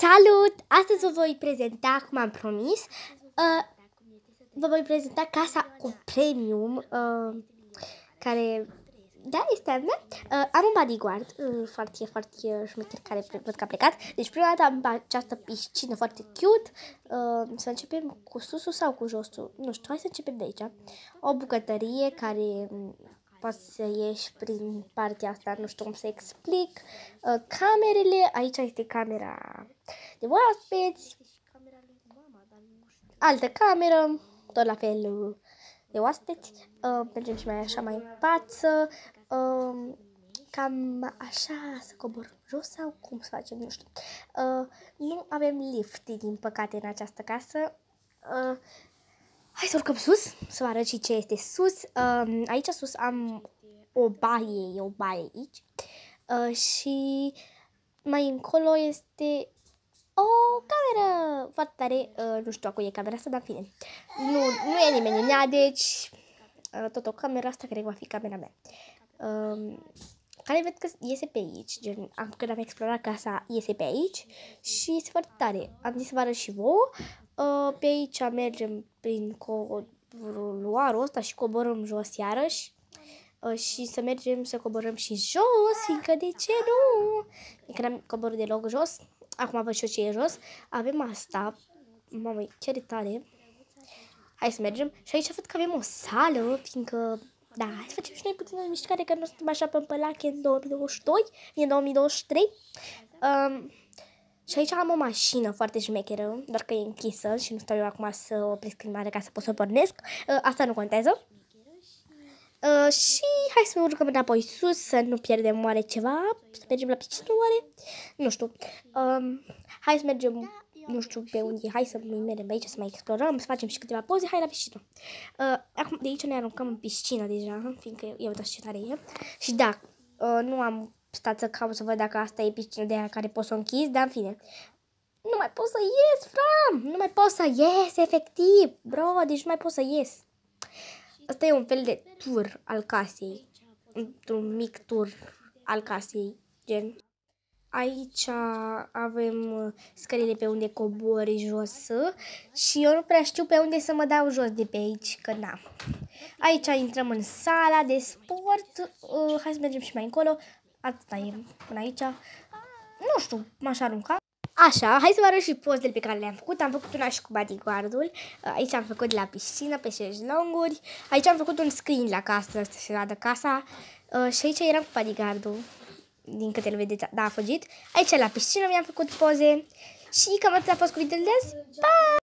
Salut! Astăzi vă voi prezenta, cum am promis, vă voi prezenta casa cu premium, care, da, este a mea. Am un bodyguard foarte șmecher care văd că a plecat. Deci prima dată am această piscină foarte cute. Să începem cu susul sau cu josul? Nu știu, hai să începem de aici. O bucătărie care poți să ieși prin partea asta, nu știu cum să explic. Camerele, aici este camera de oaspeți. Altă cameră, tot la fel de oaspeți. Mergem și mai așa mai în față. Cam așa să coborăm jos sau cum să facem, nu știu. Nu avem lift, din păcate, în această casă. Hai să urcăm sus, să vă arăt și ce este sus. Aici sus am o baie, aici. Și mai încolo este o cameră foarte tare. Nu știu a cui e camera asta, dar în fine. Nu e nimeni în ea, deci tot o cameră asta care va fi camera mea. Care văd că iese pe aici, gen, când am explorat casa, iese pe aici și este foarte tare. Am zis să vă arăt și vouă. Pe aici mergem prin coluarul ăsta și coborăm jos iarăși. Și să mergem să coborăm și jos, fiindcă de ce nu? Că n-am coborât deloc jos. Acum văd și eu ce e jos. Avem asta. Mamă, chiar e tare. Hai să mergem. Și aici văd că avem o sală, fiindcă... Da, hai să facem și noi puțină mișcare, că nu suntem așa pămpălache în 2022, în 2023. Și aici am o mașină foarte șmecheră, doar că e închisă și nu stau eu acum să opresc filmarea ca să pot să o pornesc. Asta nu contează. Și hai să urcăm înapoi sus, să nu pierdem oare ceva, să mergem la piscină oare, nu știu. Hai să mergem, nu știu pe unde, hai să mergem aici, să mai explorăm, să facem și câteva poze, hai la piscină. Acum de aici ne aruncăm în piscină deja, fiindcă eu uitați ce tare e. Și da, nu am stat să caut să văd dacă asta e piscină de aia care pot să o închizi, dar în fine. Nu mai pot să ies, fram, nu mai pot să ies, efectiv, bro, deci nu mai pot să ies. Asta e un fel de tur al casei, un mic tur al casei, gen. Aici avem scările pe unde cobori jos și eu nu prea știu pe unde să mă dau jos de pe aici, că n-am. Aici intrăm în sala de sport, hai să mergem și mai încolo, atâta e până aici, nu știu, m-aș arunca. Așa, hai să vă arăt și pozele pe care le-am făcut. Am făcut una și cu bodyguardul. Aici am făcut de la piscină, pe șezlonguri. Aici am făcut un screen la casă, să se vadă casa. Și aici eram cu bodyguardul. Din câte îl vedeți, da, a fugit. Aici la piscină mi-am făcut poze. Și cam atât a fost cu videoul de azi. Pa!